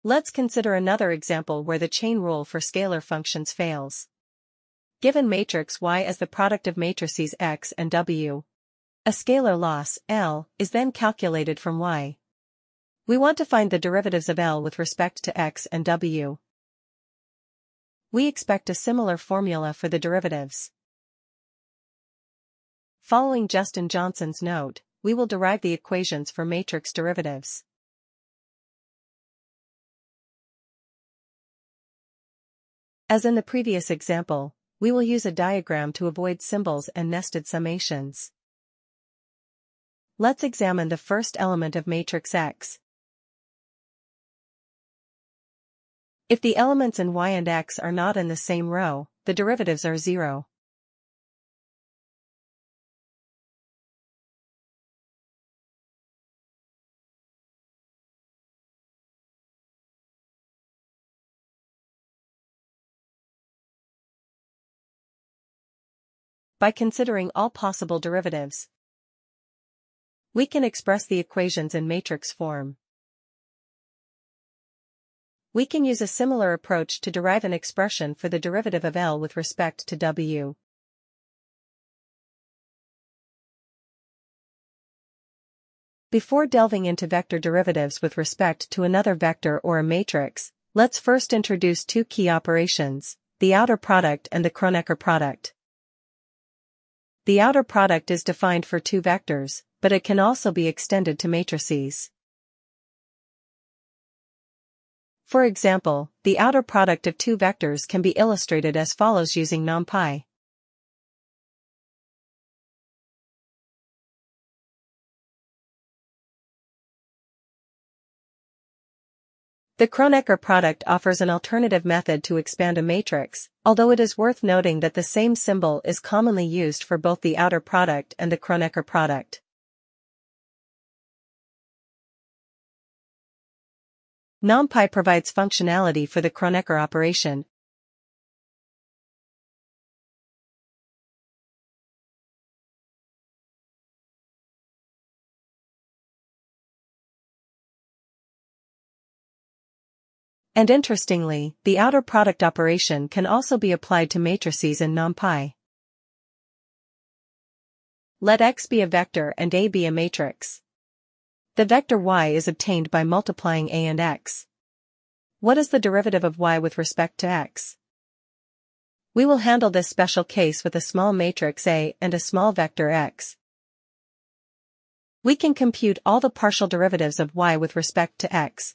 Let's consider another example where the chain rule for scalar functions fails. Given matrix Y as the product of matrices X and W, a scalar loss, L, is then calculated from Y. We want to find the derivatives of L with respect to X and W. We expect a similar formula for the derivatives. Following Justin Johnson's note, we will derive the equations for matrix derivatives. As in the previous example, we will use a diagram to avoid symbols and nested summations. Let's examine the first element of matrix X. If the elements in Y and X are not in the same row, the derivatives are 0. By considering all possible derivatives, we can express the equations in matrix form. We can use a similar approach to derive an expression for the derivative of L with respect to W. Before delving into vector derivatives with respect to another vector or a matrix, let's first introduce two key operations, the outer product and the Kronecker product. The outer product is defined for two vectors, but it can also be extended to matrices. For example, the outer product of two vectors can be illustrated as follows using NumPy. The Kronecker product offers an alternative method to expand a matrix, although it is worth noting that the same symbol is commonly used for both the outer product and the Kronecker product. NumPy provides functionality for the Kronecker operation. And interestingly, the outer product operation can also be applied to matrices in NumPy. Let X be a vector and A be a matrix. The vector Y is obtained by multiplying A and X. What is the derivative of Y with respect to X? We will handle this special case with a small matrix A and a small vector X. We can compute all the partial derivatives of Y with respect to X.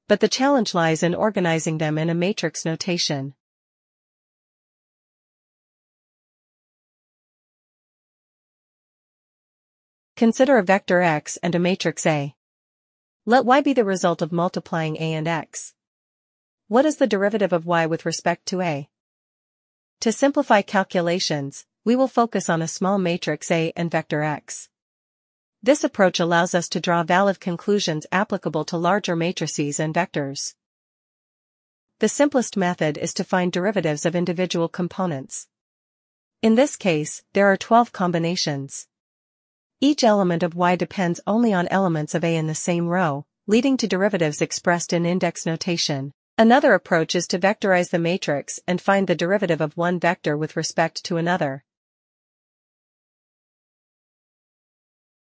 But the challenge lies in organizing them in a matrix notation. Consider a vector X and a matrix A. Let Y be the result of multiplying A and X. What is the derivative of Y with respect to A? To simplify calculations, we will focus on a small matrix A and vector X. This approach allows us to draw valid conclusions applicable to larger matrices and vectors. The simplest method is to find derivatives of individual components. In this case, there are 12 combinations. Each element of Y depends only on elements of A in the same row, leading to derivatives expressed in index notation. Another approach is to vectorize the matrix and find the derivative of one vector with respect to another.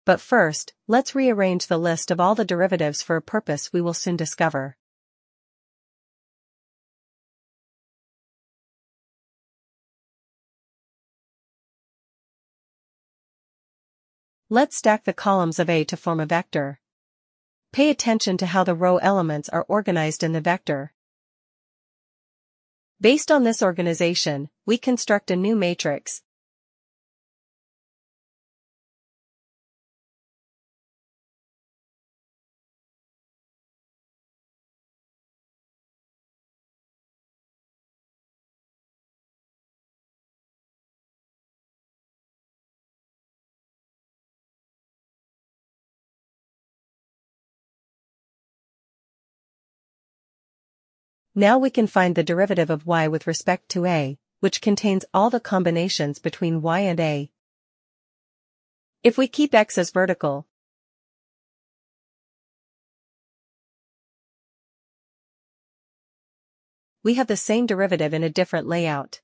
But first, let's rearrange the list of all the derivatives for a purpose we will soon discover. Let's stack the columns of A to form a vector. Pay attention to how the row elements are organized in the vector. Based on this organization, we construct a new matrix. Now we can find the derivative of Y with respect to A, which contains all the combinations between Y and A. If we keep X as vertical, we have the same derivative in a different layout.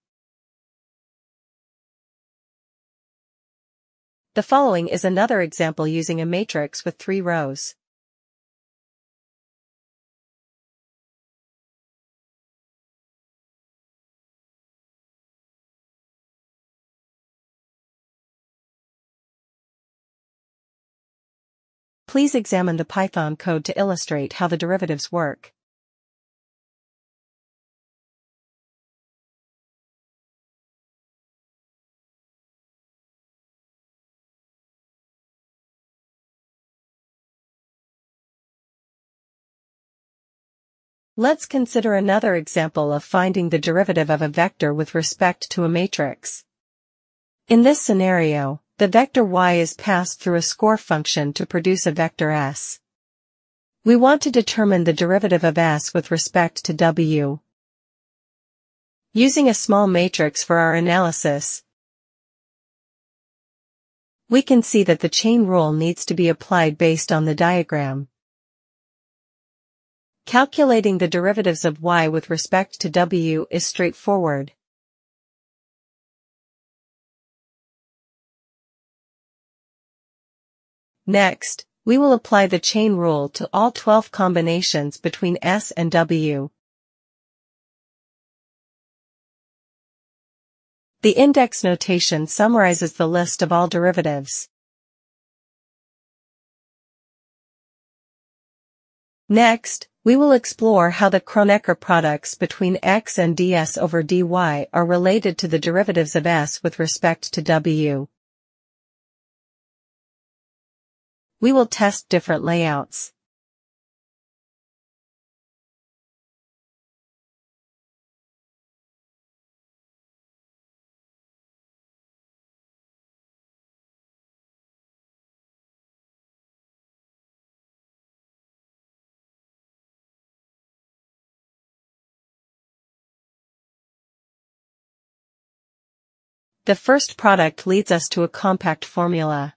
The following is another example using a matrix with 3 rows. Please examine the Python code to illustrate how the derivatives work. Let's consider another example of finding the derivative of a vector with respect to a matrix. In this scenario, the vector y is passed through a score function to produce a vector s. We want to determine the derivative of s with respect to w. Using a small matrix for our analysis, we can see that the chain rule needs to be applied based on the diagram. Calculating the derivatives of y with respect to w is straightforward. Next, we will apply the chain rule to all 12 combinations between s and w. The index notation summarizes the list of all derivatives. Next, we will explore how the Kronecker products between x and ds over dy are related to the derivatives of s with respect to w. We will test different layouts. The first product leads us to a compact formula.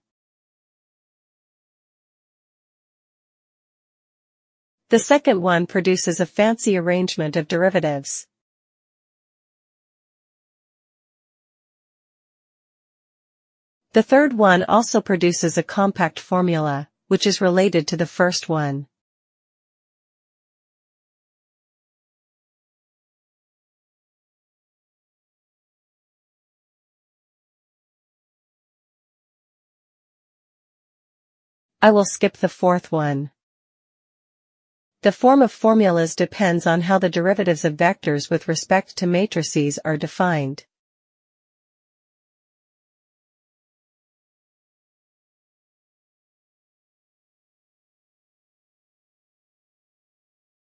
The second one produces a fancy arrangement of derivatives. The third one also produces a compact formula, which is related to the first one. I will skip the fourth one. The form of formulas depends on how the derivatives of vectors with respect to matrices are defined.